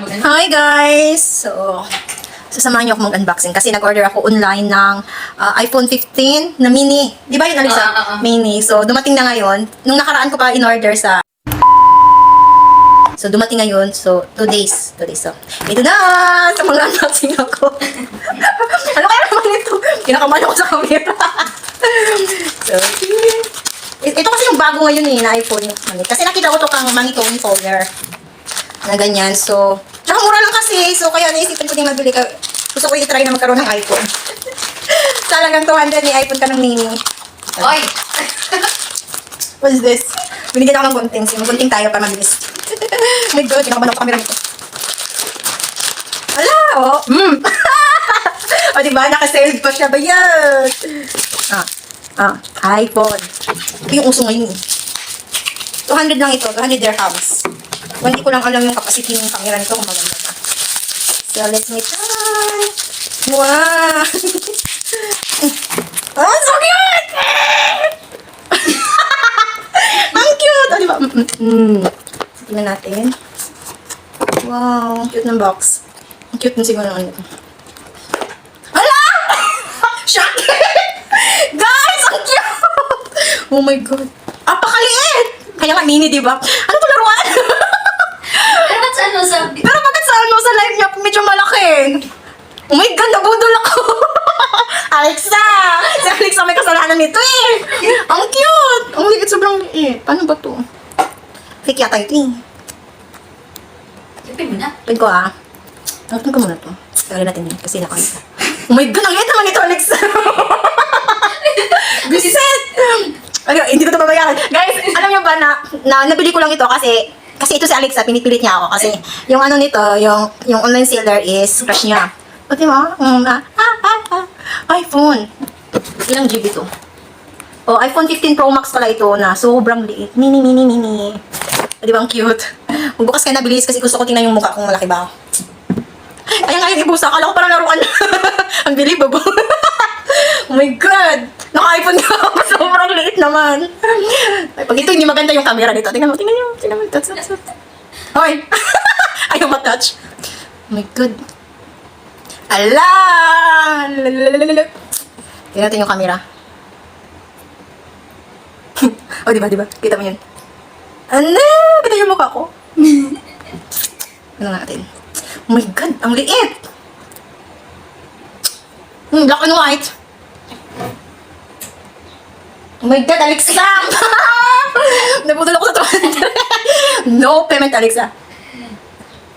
Hi guys! So, sasamahan niyo ako mag-unboxing kasi nag-order ako online ng iPhone 15 na mini. Di ba yun, Alisa? Mini. So, dumating na ngayon. Nung nakaraan ko pa in-order sa... So, dumating ngayon. So, 2 days. 2 days. So, ito na! Sa mga unboxing ako. Ano kaya naman ito? Kinakabahan ako sa camera. So, ito kasi yung bago ngayon na iPhone. Kasi nakita ko ito kang Manitone folder. Na ganyan. So, tsaka mura lang kasi. So, kaya naisipan ko din mabili ka. Gusto ko i-try na magkaroon ng iPhone. Talagang 200 ni iPhone ka ng mini. Oy! What is this? Binigyan ako ng gunting. So, gunting tayo para mabilis. Oh my God, kinakabahan ako sa camera nito. Ala! Oh! O, diba? Naka-sale pa siya. Bayan! iPhone. Ito yung uso ngayon. 200 lang ito. 200 dirhams. So, hindi ko lang alam yung capacity ng camera nito kung maganda ba. So, let me try. Wow! Oh, so cute! Ang cute! O, diba? So, tingnan natin. Wow, cute ng box. Ang cute na siguro ng ano. Hala! Shocking! Guys, ang cute! Oh my God. Apakaliit! Kaya nga mini, diba? Ano ito laruan? Pero ba't sa ano sa... Pero bakit sa live niya medyo malaki? Oh my God, nabudol ako! Alexa! Si Alexa may kasalanan nito eh! Ang cute! Ang liit, sobrang liit. Paano ba to? Fake yata ito eh. Sipin mo na. Pwede ko Nakapin ko muna to. Kaya natin yun kasi nakakita. Oh my God, ang liit naman ito, Alexa! Bisit! Ano, hindi ko ito babayaran. Guys, alam niyo ba na nabili ko lang ito kasi ito si Alexa, pinipilit niya ako kasi yung ano nito, yung online seller is crush niya. O, diba? iPhone. Ilang GB to? Oh, iPhone 15 Pro Max pala ito na sobrang liit. Mini. O, diba ang cute? Magbukas ka na bilis kasi gusto ko tingnan yung mukha kung malaki ba. Kaya nga yung ibusa, akala ko parang laruan. Unbelievable. Oh my God! Naka-iPhone ka ako, sobrang liit naman. Ay, pag ito hindi maganda yung camera nito. Tingnan mo. Touch. Hoy! Ayaw matouch. Oh my God. Ala! Tingnan natin yung camera. Oh, diba? Kita mo yun. Ano? Kita yung mukha ko. Ano natin? Oh my God, ang liit! Black and white. Oh my God, Alexa! Nabudol ako sa 200. No payment, Alexa.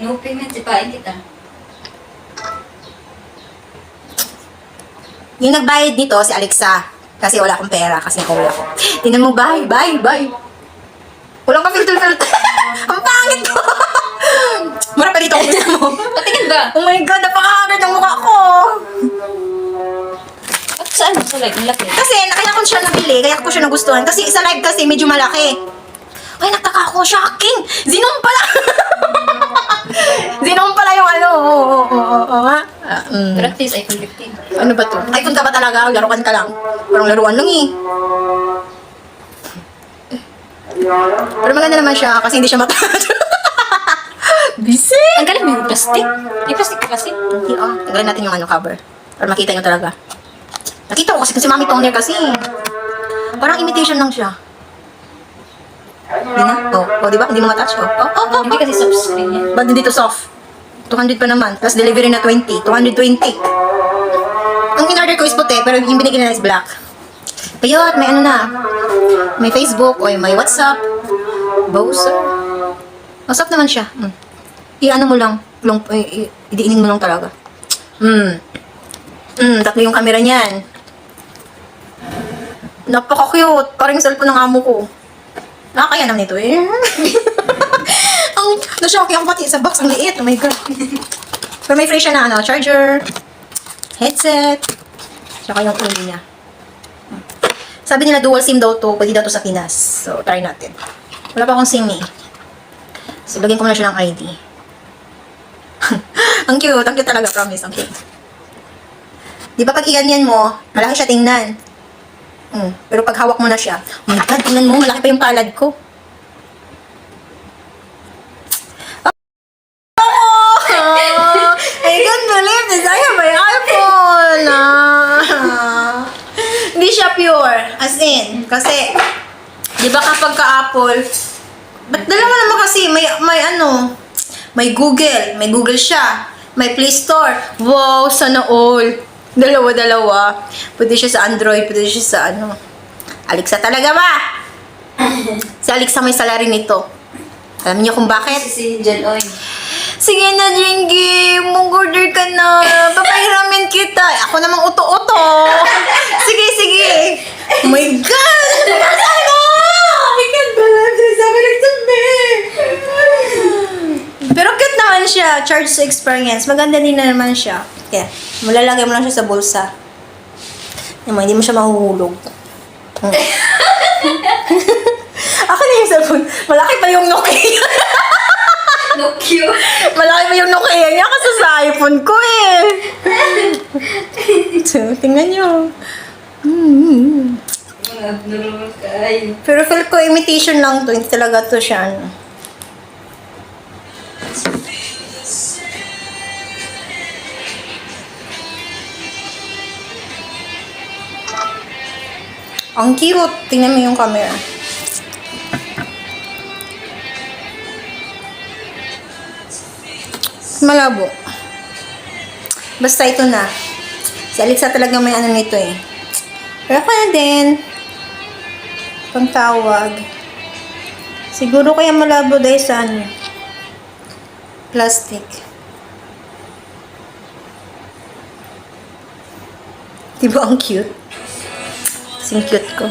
No payment, sipain kita. Yung nagbayad dito, si Alexa. Kasi wala akong pera, kasi nakawala ko. Tingnan mo, bye. Walang ka filter. Ang pangit ko! Mura pa dito kung gusto mo. Patingin ba? Oh my God, napakagad ang mukha ko! At saan? Sa live, ang laki. Kasi, kaya ko siya nabili, kaya ko siya nagustuhan. Kasi sa live kasi, medyo malaki. Ay, nagtaka ako, shocking! Zinom pala! Zinom pala yung ano, ha? Pero at least iPhone 15. Ano ba to? iPhone ka ba talaga? Laruan ka lang. Parang laruan lang eh. Pero maganda naman siya kasi hindi siya matad. Busy! Ang galing mo yung plastic. May plastic ka kasi. Hindi tanggalin natin yung cover. Para makita nyo talaga. Nakita ko kasi Mami Toner kasi. Parang imitation lang siya. Hindi na? Diba? Hindi mo matouch? Hindi kasi soft screen yan. Ba't hindi to soft? 200 pa naman. Plus delivery na 20. 220. Ang in-order ko is puti, pero yung binigyan nila is black. Kaya may ano na. May Facebook o may WhatsApp. Browser. WhatsApp naman siya. I-ano mo lang. Idiinin mo lang talaga. Tatlo yung camera niyan. Napaka-cute. Parang yung cellphone ng amo ko. Nakakaya naman ito eh. Na-shocking ako pati sa box. Ang liit. Oh my God. Pero may free siya na charger, headset, tsaka yung ulo niya. Sabi nila dual SIM daw to. Pwede daw to sa Pinas. So, try natin. Wala pa akong SIM eh. So, lagyan ko muna siya ng ID. Ang cute talaga. Promise. Ang cute. Di ba pag iganyan mo, malaki siya tingnan. Pero pag hawak mo na siya, oh my God, tingnan mo, malaki pa yung palad ko. As in, kasi, di ba kapag ka-Apple, ba't dalawa naman kasi, may Google siya, may Play Store. Wow, sana all. Dalawa-dalawa. Pwede siya sa Android, pwede siya sa Alexa talaga ba? Si Alexa may salary nito. Alam niyo kung bakit? Si John Oy. Sige na, Jingy. Mag-order ka na. Papahiramin kita. Ako namang uto-uto. Sige. Oh my God! Nasaan mo? I can't believe this. Sabi nagsabi. Pero cute naman siya. Charge to experience. Maganda din na naman siya. Okay. Malalagay mo lang siya sa bulsa. Hindi mo siya mahuhulog. Ako na yung cellphone. Malaki pa yung Nokia. No cute. Malaki pa yung Nokia niya kasi sa iPhone ko eh. So, tingnan nyo. Mga abnormal kayo. Pero feel ko imitation lang to. Hindi talaga to siya. Ang cute. Tingnan mo yung camera. Malabo. Basta ito na. Si Alexa talaga may nito eh. Pero ako na din. Pangtawag. Siguro kaya malabo dahil sa plastic. Diba ang cute? Sing cute ko.